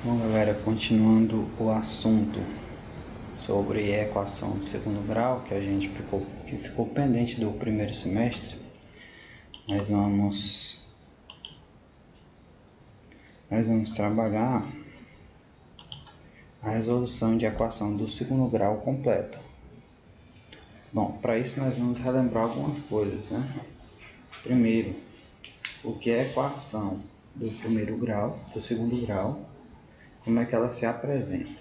Bom, galera, continuando o assunto sobre a equação de segundo grau que ficou pendente do primeiro semestre, nós vamos trabalhar a resolução de equação do segundo grau completa. Bom, para isso nós vamos relembrar algumas coisas, né? Primeiro, o que é a equação do primeiro grau, do segundo grau, como é que ela se apresenta.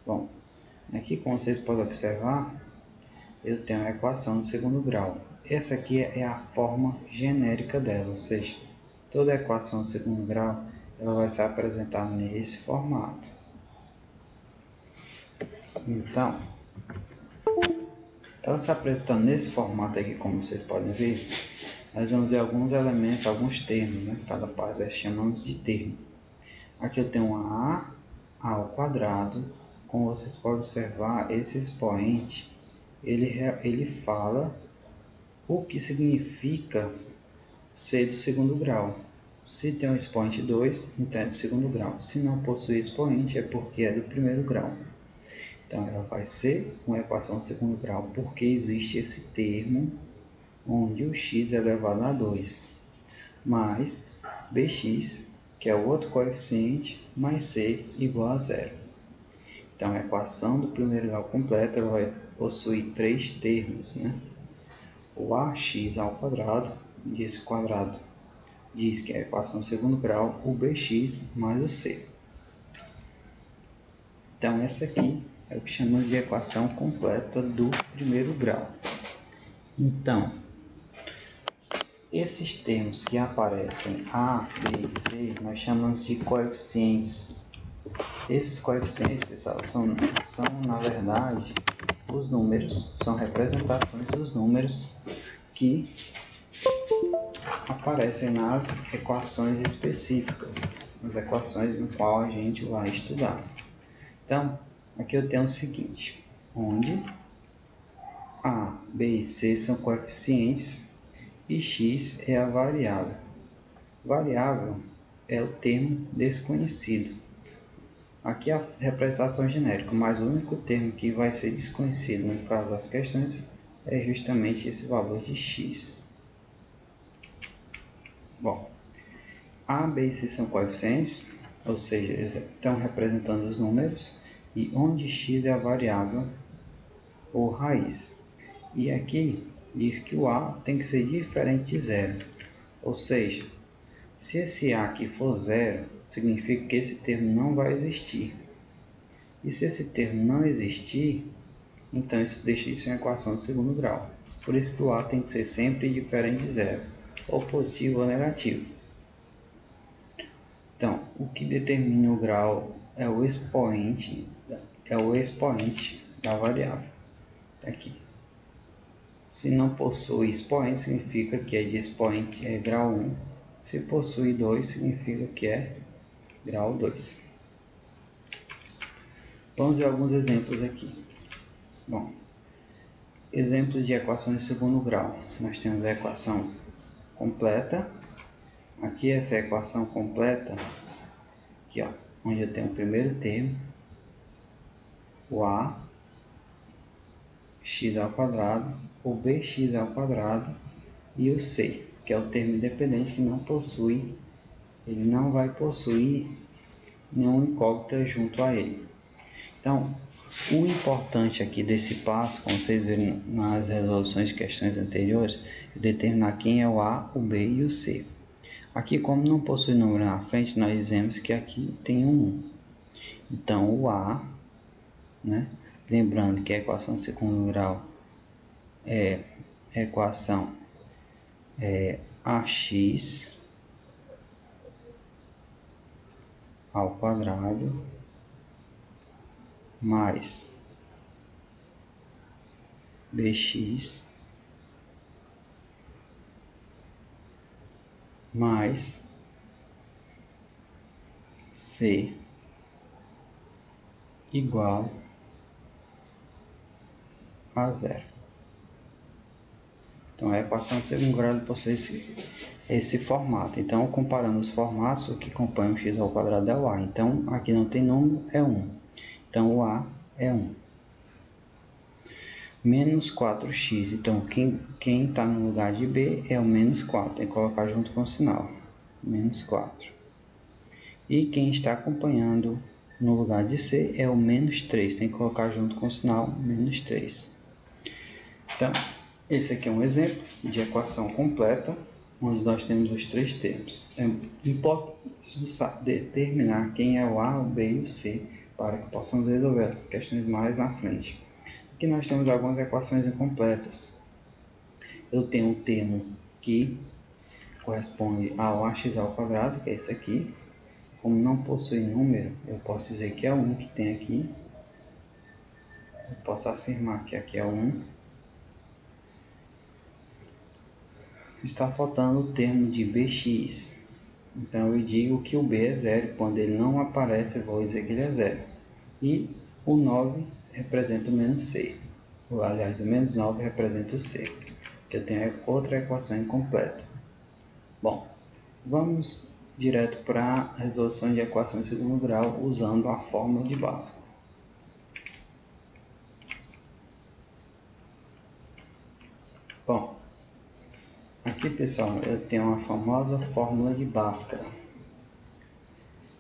Bom, aqui, como vocês podem observar, eu tenho a equação do segundo grau. Essa aqui é a forma genérica dela, ou seja, toda equação do segundo grau ela vai se apresentar nesse formato. Então, ela se apresentando nesse formato aqui, como vocês podem ver, nós vamos ver alguns elementos, alguns termos, né? Cada parte nós chamamos de termo. Aqui eu tenho uma a ao quadrado. Como vocês podem observar, esse expoente ele fala o que significa ser do segundo grau. Se tem um expoente 2, então é do segundo grau. Se não possui expoente, é porque é do primeiro grau. Então ela vai ser uma equação do segundo grau porque existe esse termo onde o x é elevado a 2 mais bx, que é o outro coeficiente, mais c igual a zero. Então a equação do primeiro grau completa ela vai possuir três termos, né? O ax ao quadrado, esse quadrado diz que é a equação do segundo grau, o bx mais o c. Então essa aqui é o que chamamos de equação completa do primeiro grau. Então, esses termos que aparecem A, B e C, nós chamamos de coeficientes. Esses coeficientes, pessoal, são na verdade os números, são representações dos números que aparecem nas equações específicas, nas equações no qual a gente vai estudar. Então, aqui eu tenho o seguinte, onde A, B e C são coeficientes e x é a variável. Variável é o termo desconhecido. Aqui é a representação genérica, mas o único termo que vai ser desconhecido no caso das questões é justamente esse valor de x. Bom, A, B e C são coeficientes, ou seja, eles estão representando os números, e onde x é a variável ou raiz. E aqui diz que o A tem que ser diferente de zero, ou seja, se esse A aqui for zero, significa que esse termo não vai existir. E se esse termo não existir, então isso deixa isso em equação de segundo grau. Por isso que o A tem que ser sempre diferente de zero, ou positivo ou negativo. Então, o que determina o grau é o expoente da variável. Aqui. Se não possui expoente, significa que é de expoente é grau 1. Se possui 2, significa que é grau 2. Vamos ver alguns exemplos aqui. Bom, exemplos de equações de segundo grau. Nós temos a equação completa. Aqui essa é a equação completa, aqui, ó, onde eu tenho o primeiro termo, o a x ao quadrado, o bx ao quadrado e o c, que é o termo independente que não possui, ele não vai possuir nenhuma incógnita junto a ele. Então, o importante aqui desse passo, como vocês viram nas resoluções de questões anteriores, é determinar quem é o A, o B e o C. Aqui, como não possui número na frente, nós dizemos que aqui tem um 1. Então, o A, né? Lembrando que a equação de segundo grau é a equação AX ao quadrado mais BX mais C igual a zero. Então a equação de segundo grau possui esse formato. Então, comparando os formatos, o que compõe o x ao quadrado é o a. Então, aqui não tem número, é 1. Então, o a é 1. Menos 4x. Então, quem está no lugar de b é o menos 4. Tem que colocar junto com o sinal. Menos 4. E quem está acompanhando no lugar de c é o menos 3. Tem que colocar junto com o sinal menos 3. Então, esse aqui é um exemplo de equação completa, onde nós temos os três termos. É importante determinar quem é o A, o B e o C, para que possamos resolver essas questões mais na frente. Aqui nós temos algumas equações incompletas. Eu tenho um termo que corresponde ao ax ao quadrado, que é esse aqui. Como não possui número, eu posso dizer que é 1 que tem aqui. Eu posso afirmar que aqui é 1. Está faltando o termo de bx. Então eu digo que o b é 0. Quando ele não aparece, eu vou dizer que ele é 0. E o 9 representa o menos c. Aliás, o menos 9 representa o c. Que eu tenho outra equação incompleta. Bom, vamos direto para a resolução de equações de segundo grau usando a fórmula de Bhaskara. Bom, aqui pessoal, eu tenho a famosa fórmula de Bhaskara.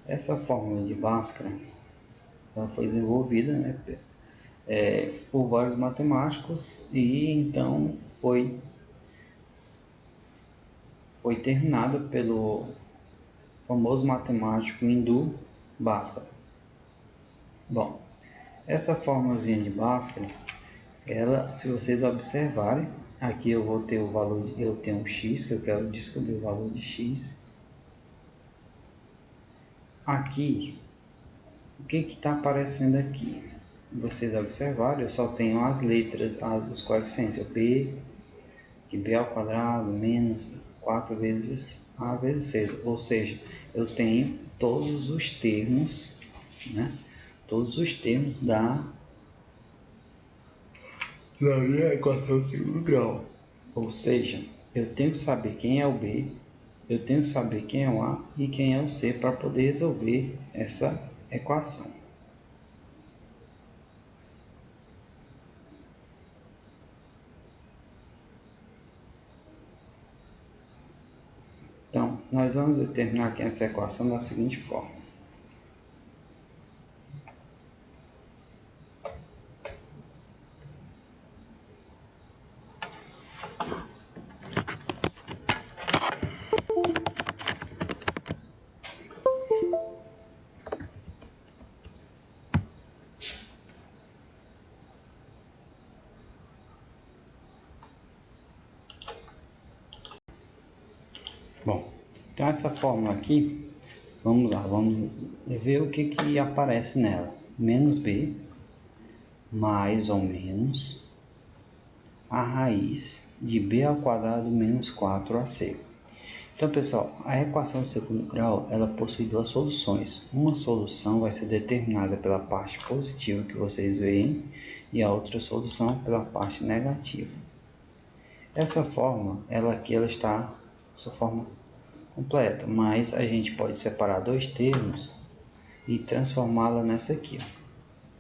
Essa fórmula de Bhaskara ela foi desenvolvida, né, por vários matemáticos e então foi terminada pelo famoso matemático hindu Bhaskara. Bom, essa formulazinha de Bhaskara, ela, se vocês observarem, aqui eu vou ter o valor, eu tenho um x, que eu quero descobrir o valor de x. Aqui, o que está aparecendo aqui? Vocês observarem, eu só tenho as letras, os coeficientes, o b, que b ao quadrado menos 4 vezes a vezes 6, ou seja, eu tenho todos os termos, né? Todos os termos da minha equação de segundo grau. Ou seja, eu tenho que saber quem é o b, eu tenho que saber quem é o a e quem é o c para poder resolver essa equação. Então, nós vamos determinar aqui essa equação da seguinte forma. Bom, então essa fórmula aqui, vamos lá, vamos ver o que aparece nela. Menos b, mais ou menos, a raiz de b ao quadrado menos 4ac. Então, pessoal, a equação de segundo grau, ela possui duas soluções. Uma solução vai ser determinada pela parte positiva que vocês veem e a outra solução pela parte negativa. Essa forma, ela está sua forma completa, mas a gente pode separar dois termos e transformá-la nessa aqui.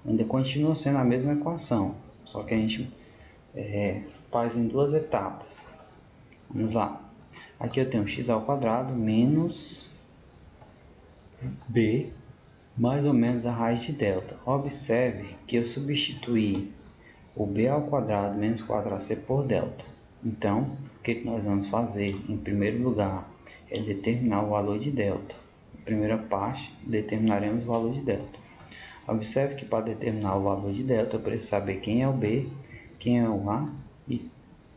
Ainda continua sendo a mesma equação, só que a gente faz em duas etapas. Vamos lá. Aqui eu tenho x ao quadrado menos b mais ou menos a raiz de delta. Observe que eu substituí o b ao quadrado menos 4ac por delta. Então, o que nós vamos fazer? Em primeiro lugar, é determinar o valor de delta. Na primeira parte, determinaremos o valor de delta. Observe que para determinar o valor de delta, eu preciso saber quem é o b, quem é o a e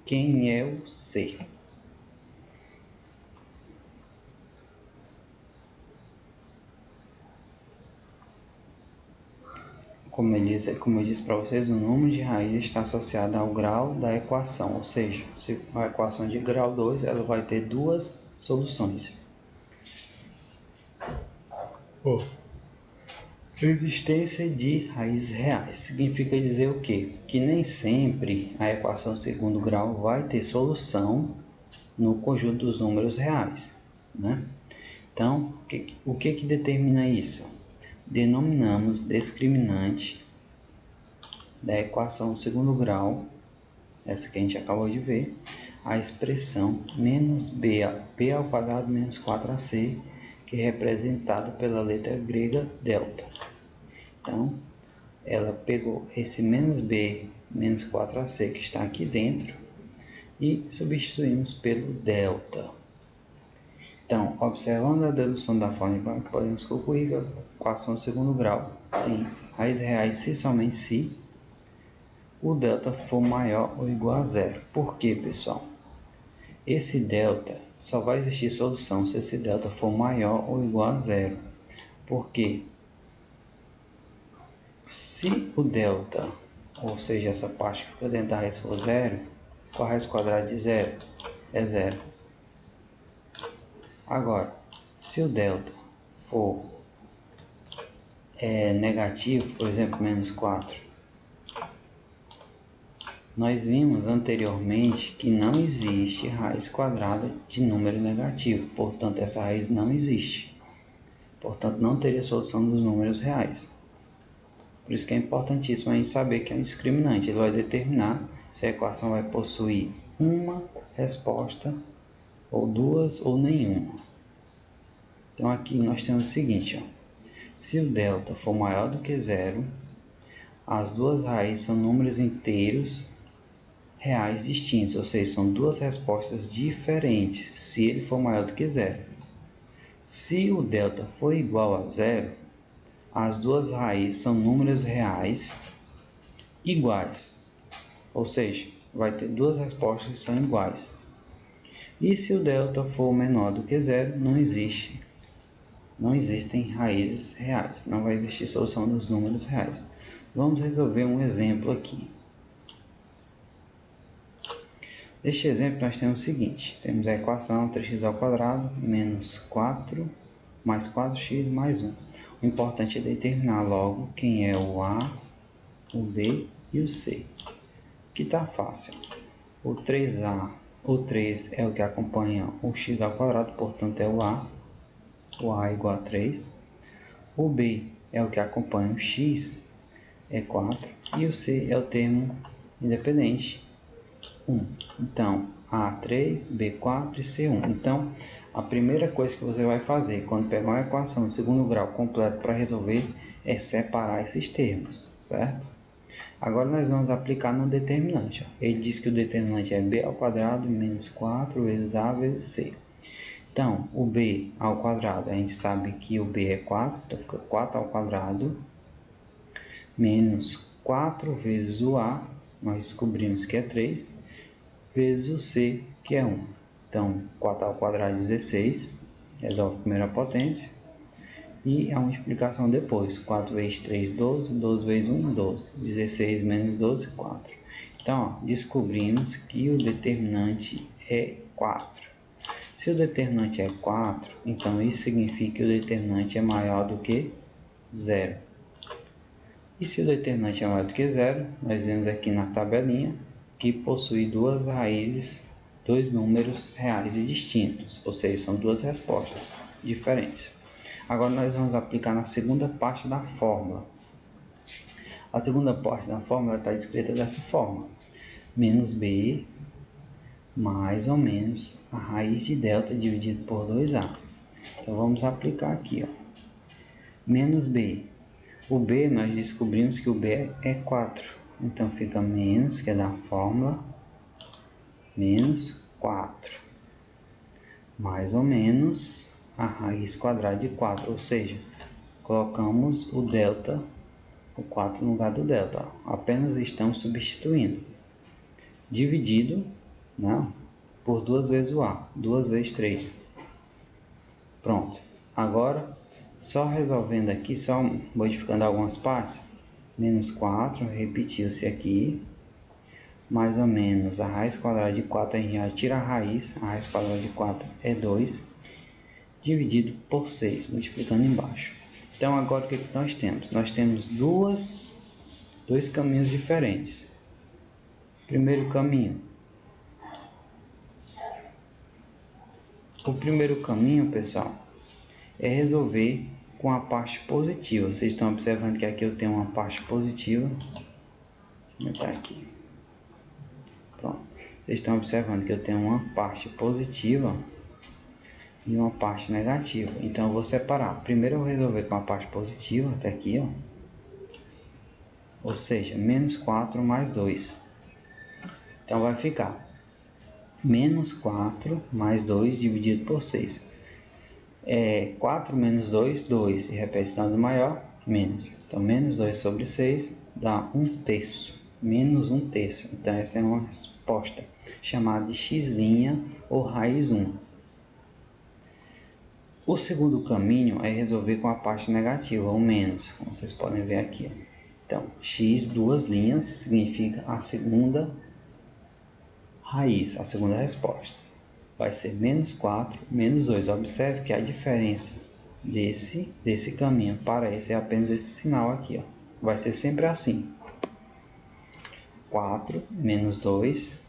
quem é o c. Como eu disse para vocês, o número de raiz está associado ao grau da equação, ou seja, se a equação de grau 2 ela vai ter duas soluções. Existência de raízes reais. Significa dizer o quê? Que nem sempre a equação segundo grau vai ter solução no conjunto dos números reais, né? Então, o que determina isso? Denominamos discriminante da equação segundo grau, essa que a gente acabou de ver, a expressão menos b ao quadrado menos 4ac, que é representada pela letra grega delta. Então, ela pegou esse menos b menos 4ac que está aqui dentro e substituímos pelo delta. Então, observando a dedução da forma, podemos concluir que a equação segundo grau tem raízes reais se somente se o delta for maior ou igual a zero. Por quê, pessoal? Esse delta só vai existir solução se esse delta for maior ou igual a zero. Por quê? Se o delta, ou seja, essa parte que fica dentro da raiz for zero, qual a raiz quadrada de zero? É zero. Agora, se o delta for negativo, por exemplo, menos 4, nós vimos anteriormente que não existe raiz quadrada de número negativo, portanto essa raiz não existe. Portanto, não teria solução dos números reais. Por isso que é importantíssimo a gente saber que é um discriminante. Ele vai determinar se a equação vai possuir uma resposta, ou duas, ou nenhuma. Então aqui nós temos o seguinte, ó. Se o delta for maior do que zero, as duas raízes são números inteiros reais distintos, ou seja, são duas respostas diferentes, se ele for maior do que zero. Se o delta for igual a zero, as duas raízes são números reais iguais, ou seja, vai ter duas respostas que são iguais. E se o delta for menor do que zero, não existem raízes reais, não vai existir solução dos números reais. Vamos resolver um exemplo aqui. Neste exemplo nós temos o seguinte, temos a equação 3x ao quadrado menos 4 mais 4x mais 1. O importante é determinar logo quem é o A, o B e o C. Que está fácil. O 3 é o que acompanha o x ao quadrado, portanto é o A é igual a 3. O B é o que acompanha o x, é 4. E o C é o termo independente, 1. Então, A3, B4 e C1. Então, a primeira coisa que você vai fazer quando pegar uma equação de segundo grau completa para resolver é separar esses termos, certo? Agora nós vamos aplicar no determinante. Ele diz que o determinante é b ao quadrado menos 4 vezes a vezes c. Então, o b ao quadrado, a gente sabe que o b é 4, então fica 4 ao quadrado menos 4 vezes o a, nós descobrimos que é 3, vezes o c, que é 1. Então, 4 ao quadrado é 16, resolve a primeira potência. E a multiplicação depois, 4 vezes 3, 12, 12 vezes 1, 12, 16 menos 12, 4. Então, ó, descobrimos que o determinante é 4. Se o determinante é 4, então isso significa que o determinante é maior do que 0. E se o determinante é maior do que 0, nós vemos aqui na tabelinha que possui duas raízes, dois números reais e distintos, ou seja, são duas respostas diferentes. Agora nós vamos aplicar na segunda parte da fórmula. A segunda parte da fórmula está descrita dessa forma. Menos b mais ou menos a raiz de delta dividido por 2a. Então vamos aplicar aqui, ó. Menos b. O b nós descobrimos que o b é 4. Então fica menos, que é da fórmula, menos 4. Mais ou menos a raiz quadrada de 4, ou seja, colocamos o delta, o 4 no lugar do delta, ó. Apenas estamos substituindo, dividido, né, por 2 vezes o a, 2 vezes 3, pronto. Agora, só resolvendo aqui, só modificando algumas partes, menos 4, repetiu-se aqui, mais ou menos a raiz quadrada de 4, a gente já tira a raiz quadrada de 4 é 2, dividido por 6, multiplicando embaixo. Então agora o que nós temos? Nós temos dois caminhos diferentes. Primeiro caminho. O primeiro caminho, pessoal, é resolver com a parte positiva. Vocês estão observando que aqui eu tenho uma parte positiva. Vou botar aqui. Pronto. Vocês estão observando que eu tenho uma parte positiva e uma parte negativa. Então eu vou separar. Primeiro eu vou resolver com a parte positiva, até aqui, ó. Ou seja, menos 4 mais 2. Então vai ficar menos 4 mais 2 dividido por 6. 4 menos 2, 2. E repete dando maior, menos. Então menos 2 sobre 6 dá 1/3. Menos 1/3. Então essa é uma resposta chamada de x' ou raiz 1. O segundo caminho é resolver com a parte negativa, ou menos, como vocês podem ver aqui. Então, x duas linhas significa a segunda raiz, a segunda resposta. Vai ser menos 4, menos 2. Observe que a diferença desse caminho para esse é apenas esse sinal aqui, ó. Vai ser sempre assim. 4 menos 2,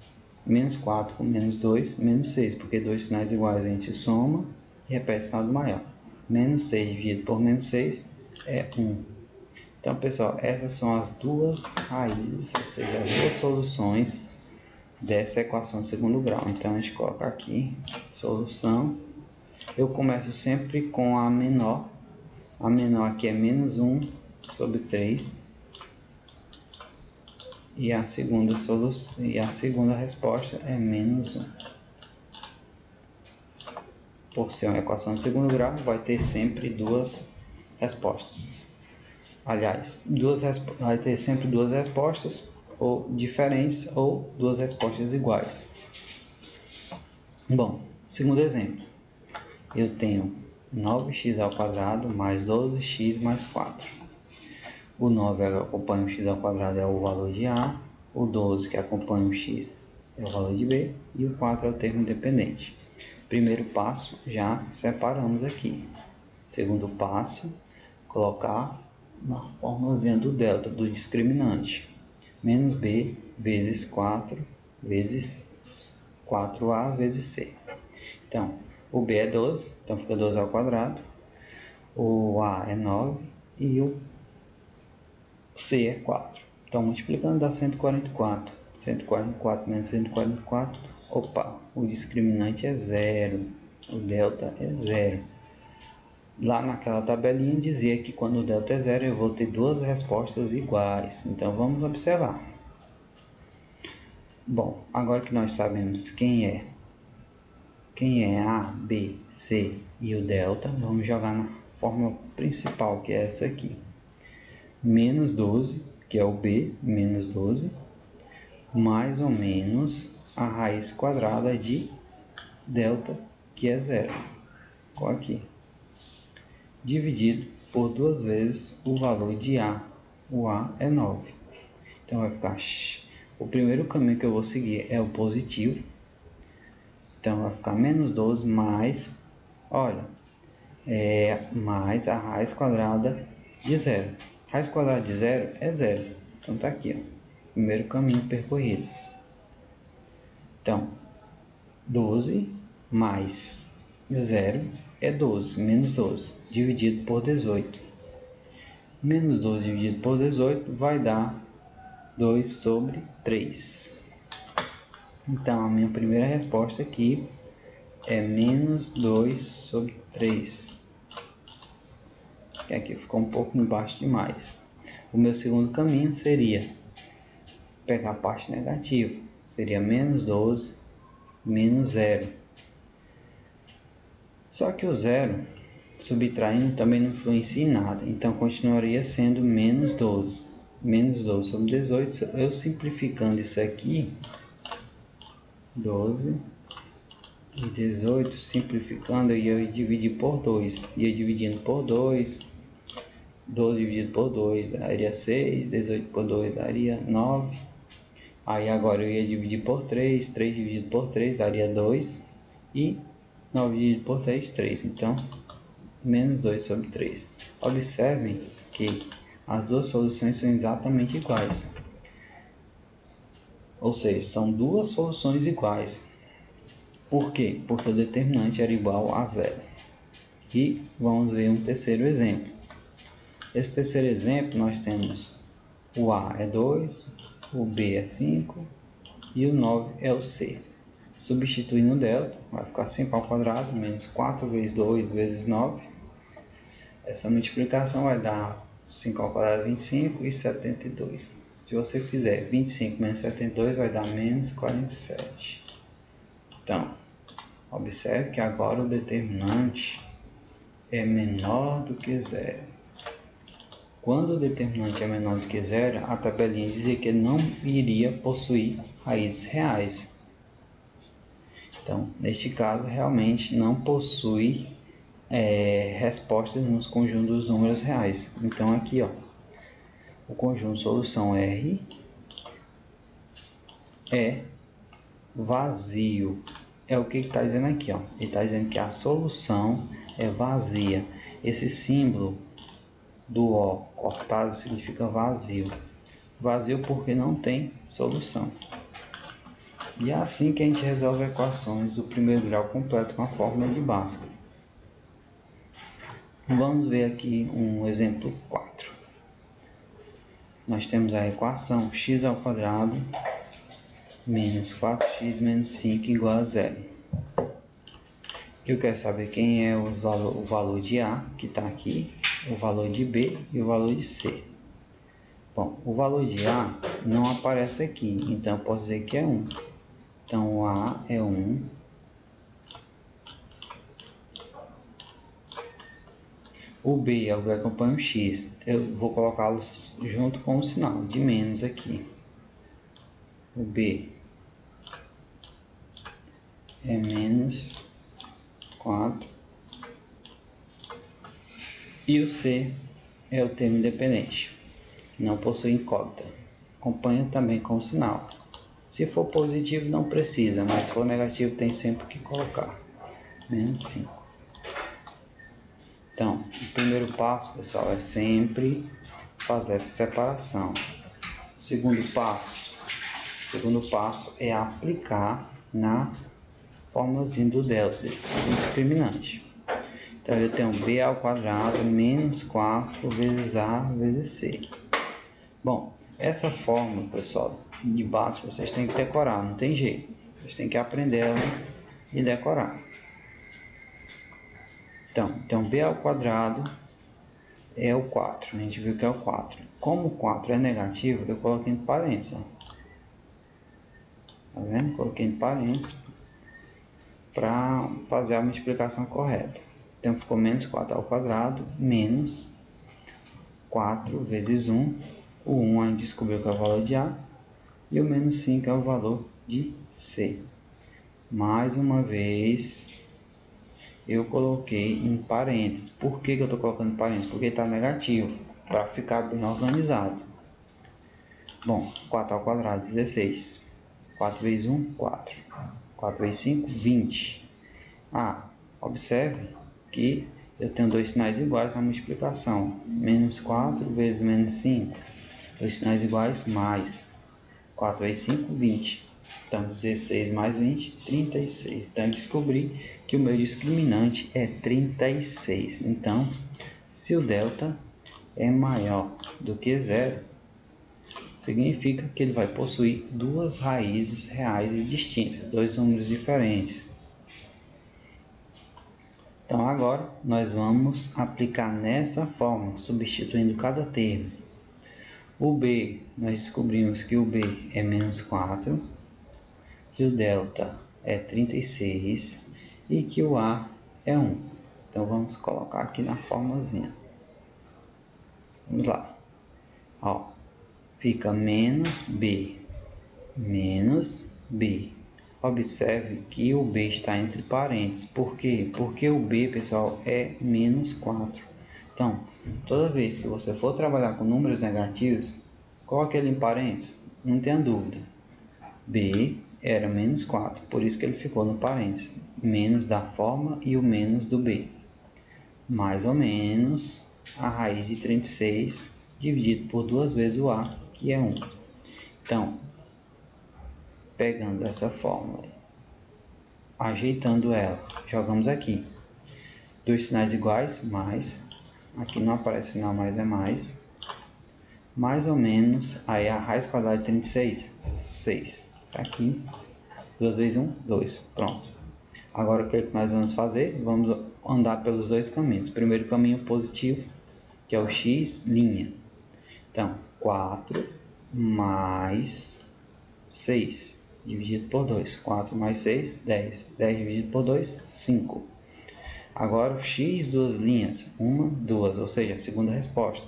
menos 4 com menos 2, menos 6, porque dois sinais iguais a gente soma e repete o sinal do maior. Menos 6 dividido por menos 6 é 1. Então, pessoal, essas são as duas raízes, ou seja, as duas soluções dessa equação de segundo grau. Então, a gente coloca aqui, solução. Eu começo sempre com a menor. A menor aqui é menos 1 sobre 3. E a segunda resposta é menos 1. Por ser uma equação de segundo grau, vai ter sempre duas respostas. Aliás, vai ter sempre duas respostas ou diferentes ou duas respostas iguais. Bom, segundo exemplo. Eu tenho 9x² mais 12x mais 4. O 9 que acompanha o x² é o valor de A. O 12 que acompanha o x é o valor de B. E o 4 é o termo independente. Primeiro passo, já separamos aqui. Segundo passo, colocar na formulazinha do delta, do discriminante. Menos B vezes 4 vezes 4A vezes C. Então, o B é 12, então fica 12². O A é 9 e o C é 4. Então, multiplicando dá 144. 144 menos 144, opa, o discriminante é 0. O delta é 0. Lá naquela tabelinha dizia que quando o delta é 0 eu vou ter duas respostas iguais. Então vamos observar. Bom, agora que nós sabemos quem é A, B, C e o delta, vamos jogar na fórmula principal, que é essa aqui. Menos 12, que é o B, menos 12, mais ou menos a raiz quadrada de delta, que é 0. Qual aqui? Dividido por duas vezes o valor de A. O A é 9. Então vai ficar... O primeiro caminho que eu vou seguir é o positivo. Então vai ficar menos 12 mais... Olha, mais a raiz quadrada de 0. Raiz quadrada de 0 é 0. Então tá aqui, ó. Primeiro caminho percorrido. Então, 12 mais 0 é 12, menos 12, dividido por 18. Menos 12 dividido por 18 vai dar 2 sobre 3. Então, a minha primeira resposta aqui é menos 2 sobre 3. Que aqui ficou um pouco embaixo demais. O meu segundo caminho seria pegar a parte negativa. Seria menos 12 menos 0. Só que o 0, subtraindo, também não influencia em nada. Então, continuaria sendo menos 12. Menos 12 sobre 18. Eu simplificando isso aqui, 12 e 18, simplificando, eu ia dividir por 2. Ia dividindo por 2. 12 dividido por 2 daria 6. 18 por 2 daria 9. Aí agora eu ia dividir por 3. 3 dividido por 3 daria 2. E 9 dividido por 3, 3. Então, menos 2 sobre 3. Observem que as duas soluções são exatamente iguais. Ou seja, são duas soluções iguais. Por quê? Porque o determinante era igual a zero. E vamos ver um terceiro exemplo. Esse terceiro exemplo nós temos o A é 2, o B é 5 e o 9 é o C. Substituindo o delta, vai ficar 5 ao quadrado menos 4 vezes 2 vezes 9. Essa multiplicação vai dar 5 ao quadrado 25 e 72. Se você fizer 25 menos 72 vai dar menos 47. Então, observe que agora o determinante é menor do que zero. Quando o determinante é menor do que zero, a tabelinha dizia que ele não iria possuir raízes reais. Então, neste caso, realmente não possui respostas nos conjuntos dos números reais. Então, aqui, ó, o conjunto solução R é vazio. É o que está dizendo aqui, ó. Ele está dizendo que a solução é vazia. Esse símbolo do O cortado significa vazio. Vazio porque não tem solução. E é assim que a gente resolve equações do primeiro grau completo com a fórmula de Bhaskara. Vamos ver aqui um exemplo 4. Nós temos a equação x ao quadrado menos 4x menos 5 igual a zero. Eu quero saber quem é o valor de A, que está aqui, o valor de B e o valor de C. Bom, o valor de A não aparece aqui, então eu posso dizer que é 1. Então o A é 1. O B é o que acompanha o X. Eu vou colocá-los junto com o sinal de menos aqui. O B é menos 4. E o C é o termo independente. Não possui incógnita. Acompanha também com o sinal. Se for positivo não precisa, mas se for negativo tem sempre que colocar. Menos 5. Então, o primeiro passo, pessoal, é sempre fazer essa separação. Segundo passo é aplicar na fórmulazinha do delta, do discriminante. Então, eu tenho b ao quadrado menos 4 vezes a vezes c. Bom, essa fórmula, pessoal, de base vocês têm que decorar, não tem jeito. Vocês têm que aprender ela e decorar. Então b ao quadrado é o 4, a gente viu que é o 4. Como o 4 é negativo, eu coloquei entre parênteses. Tá vendo? Coloquei entre parênteses para fazer a multiplicação correta. Então ficou menos 4 ao quadrado menos 4 vezes 1. O 1 a gente descobriu que é o valor de A e o menos 5 é o valor de C. Mais uma vez eu coloquei em parênteses. Por que eu estou colocando em parênteses? Porque está negativo, para ficar bem organizado. Bom, 4 ao quadrado, 16. 4 vezes 1, 4. 4 vezes 5, 20. Observe que eu tenho dois sinais iguais na multiplicação. Menos 4 vezes menos 5. Dois sinais iguais, mais. 4 vezes 5, 20. Então, 16 mais 20, 36. Então, eu descobri que o meu discriminante é 36. Então, se o delta é maior do que zero, significa que ele vai possuir duas raízes reais e distintas, dois números diferentes. Então, agora, nós vamos aplicar nessa forma, substituindo cada termo. O B, nós descobrimos que o B é menos 4, que o delta é 36 e que o A é 1. Então vamos colocar aqui na formulazinha. Vamos lá. Fica menos B. Observe que o B está entre parênteses. Por quê? Porque o B, pessoal, é menos 4. Então, toda vez que você for trabalhar com números negativos, coloque ele em parênteses, não tenha dúvida. B era menos 4, por isso que ele ficou no parênteses. Menos da forma e o menos do B. mais ou menos a raiz de 36 dividido por 2 vezes o A, que é 1. Então, pegando essa fórmula, ajeitando ela, jogamos aqui. Dois sinais iguais, mais. Aqui não aparece sinal mais, é mais ou menos, aí a raiz quadrada de 36, 6. Tá aqui, 2 vezes 1, 2. Pronto. Agora o que nós vamos fazer? Vamos andar pelos dois caminhos. Primeiro caminho positivo, que é o x'. Então, 4 mais 6 dividido por 2. 4 mais 6, 10. 10 dividido por 2, 5. Agora o x, duas linhas, 1, 2, ou seja, a segunda resposta.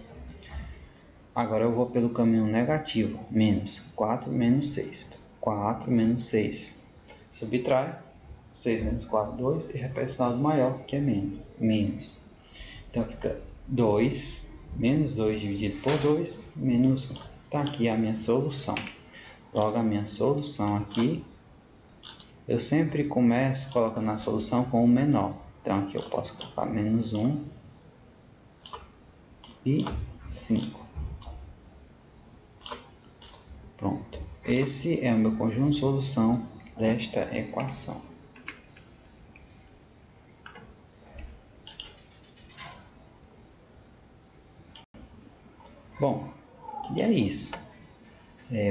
Agora eu vou pelo caminho negativo, menos 4 menos 6. 4 menos 6. Subtrai, 6 menos 4, 2, e repete o sinal maior, que é menos. Então fica 2, menos 2 dividido por 2, menos 1. Está aqui a minha solução. Logo a minha solução aqui, eu sempre começo colocando a solução com o menor. Então aqui eu posso colocar menos 1 e 5. Pronto. Esse é o meu conjunto de solução desta equação. Bom, e é isso.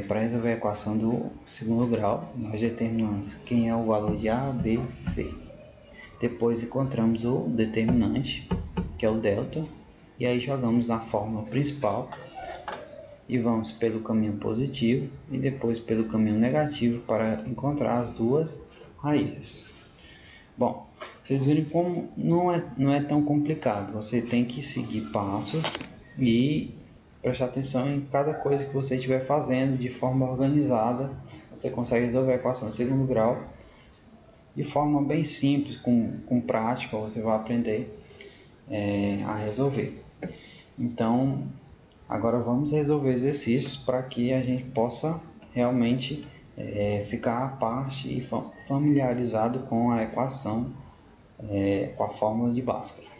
Para resolver a equação do segundo grau, nós determinamos quem é o valor de A, B, C. Depois encontramos o determinante, que é o delta, e aí jogamos na fórmula principal e vamos pelo caminho positivo e depois pelo caminho negativo para encontrar as duas raízes. Bom, vocês viram como não é tão complicado. Você tem que seguir passos e prestar atenção em cada coisa que você estiver fazendo de forma organizada. Você consegue resolver a equação de segundo grau de forma bem simples, com prática. Você vai aprender a resolver. Então, agora vamos resolver exercícios para que a gente possa realmente ficar à parte e familiarizado com a equação, com a fórmula de Bhaskara.